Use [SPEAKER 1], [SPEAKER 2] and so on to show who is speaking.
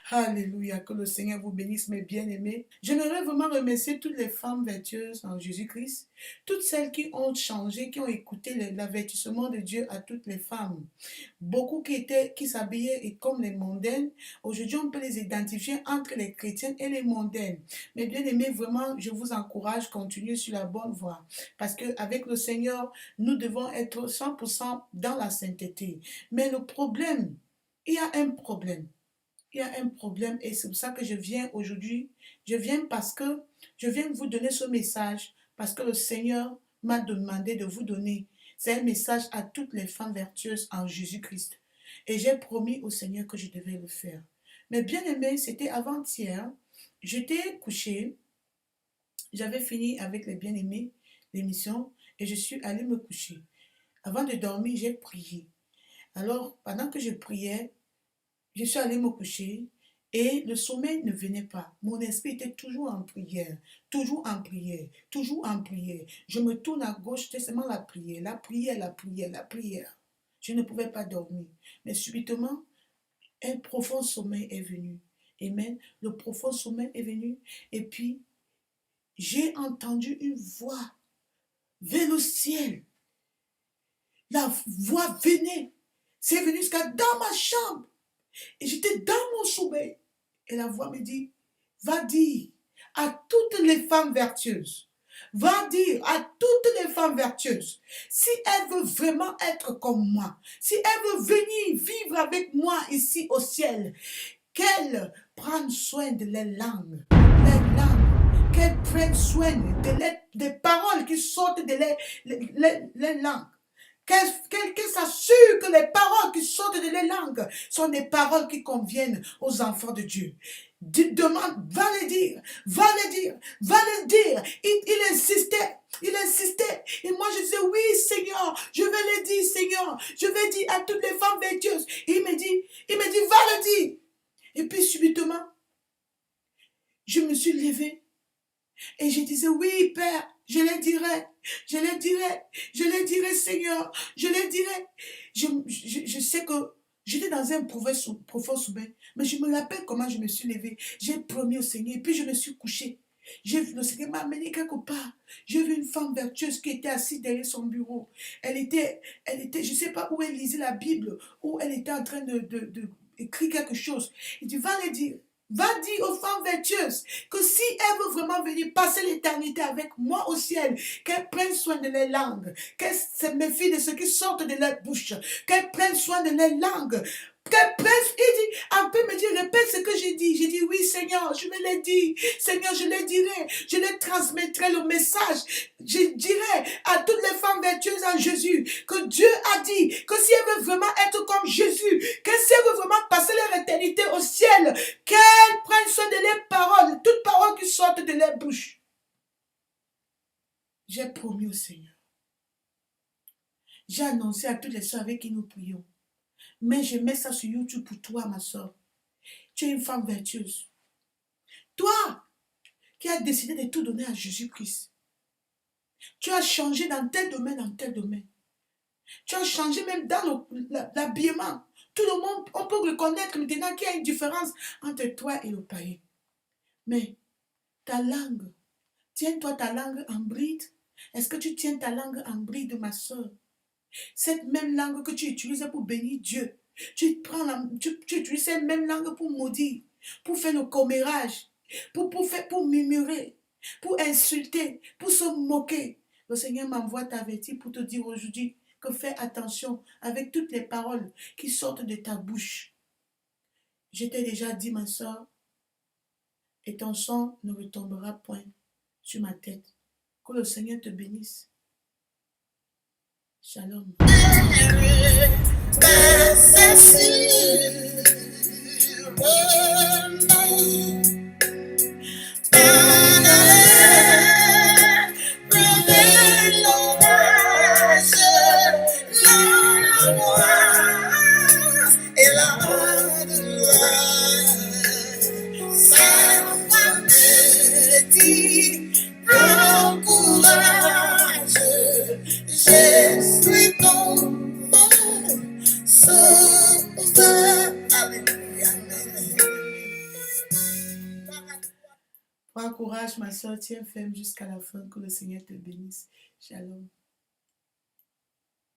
[SPEAKER 1] Alléluia, que le Seigneur vous bénisse, mes bien-aimés. J'aimerais vraiment remercier toutes les femmes vertueuses en Jésus-Christ, toutes celles qui ont changé, qui ont écouté l'avertissement de Dieu à toutes les femmes. Beaucoup qui s'habillaient comme les mondaines, aujourd'hui on peut les identifier entre les chrétiennes et les mondaines. Mes bien-aimés, vraiment, je vous encourage, continuez sur la bonne voie, parce qu'avec le Seigneur, nous devons être 100% dans la sainteté. Mais le problème, il y a un problème. Il y a un problème et c'est pour ça que je viens aujourd'hui. Je viens parce que je viens vous donner ce message parce que le Seigneur m'a demandé de vous donner. C'est un message à toutes les femmes vertueuses en Jésus-Christ. Et j'ai promis au Seigneur que je devais le faire. Mais bien aimé, c'était avant-hier. J'étais couchée. J'avais fini avec les bien-aimés, l'émission, et je suis allée me coucher. Avant de dormir, j'ai prié. Alors, pendant que je priais, je suis allée me coucher et le sommeil ne venait pas. Mon esprit était toujours en prière, toujours en prière, toujours en prière. Je me tourne à gauche, c'était seulement la prière, la prière, la prière, la prière. Je ne pouvais pas dormir. Mais subitement, un profond sommeil est venu. Amen. Le profond sommeil est venu et puis j'ai entendu une voix vers le ciel. La voix venait. C'est venu jusqu'à dans ma chambre. Et j'étais dans mon sommeil. Et la voix me dit, va dire à toutes les femmes vertueuses, va dire à toutes les femmes vertueuses, si elles veulent vraiment être comme moi, si elles veulent venir vivre avec moi ici au ciel, qu'elles prennent soin de les langues, qu'elles prennent soin des paroles qui sortent de les langues. Qu'elle s'assure que les paroles qui sortent de les langues sont des paroles qui conviennent aux enfants de Dieu. Demande, va les dire, va les dire, va les dire. Il insistait, il insistait. Et moi je disais, oui Seigneur, je vais les dire Seigneur, je vais dire à toutes les femmes vertueuses. Et il me dit, va le dire. Et puis subitement, je me suis levée et je disais, oui Père, je les dirai, je les dirai, je les dirai Seigneur, je les dirai. Je sais que j'étais dans un profond sommeil, mais je me rappelle comment je me suis levée. J'ai promis au Seigneur et puis je me suis couchée. Le Seigneur m'a amené quelque part. J'ai vu une femme vertueuse qui était assise derrière son bureau. Elle était, je ne sais pas où elle lisait la Bible, où elle était en train de écrire quelque chose. Il dit, va le dire. Va dire aux femmes vertueuses que si elles veulent vraiment venir passer l'éternité avec moi au ciel, qu'elles prennent soin de leurs langues, qu'elles se méfient de ce qui sort de leur bouche, qu'elles prennent soin de leurs langues, qu'elles prennent, il dit, un peu me dit, répète ce que j'ai dit. J'ai dit, oui Seigneur, je vais le dire. Seigneur, je le dirai, je le transmettrai le message. Je dirai à toutes les femmes vertueuses en Jésus que Dieu a dit que si elles veulent vraiment être comme Jésus, que si elles veulent vraiment passer leur éternité au ciel, qu'elles prennent soin de leurs paroles, toutes paroles qui sortent de leur bouche. J'ai promis au Seigneur. J'ai annoncé à toutes les soeurs avec qui nous prions. Mais je mets ça sur YouTube pour toi, ma soeur. Tu es une femme vertueuse. Toi, qui as décidé de tout donner à Jésus-Christ. Tu as changé dans tel domaine, dans tel domaine. Tu as changé même dans l'habillement. Tout le monde, on peut reconnaître maintenant qu'il y a une différence entre toi et le païen. Mais ta langue, tiens-toi ta langue en bride. Est-ce que tu tiens ta langue en bride, ma soeur? Cette même langue que tu utilises pour bénir Dieu, tu utilises cette même langue pour maudire, pour faire le commérage, pour murmurer, pour insulter, pour se moquer. Le Seigneur m'envoie t'avertir pour te dire aujourd'hui que fais attention avec toutes les paroles qui sortent de ta bouche. Je t'ai déjà dit, ma soeur, et ton sang ne retombera point sur ma tête. Que le Seigneur te bénisse. Shalom. Je suis tombé sauveur. Alléluia. Prends courage, ma soeur, tiens ferme jusqu'à la fin. Que le Seigneur te bénisse. Shalom.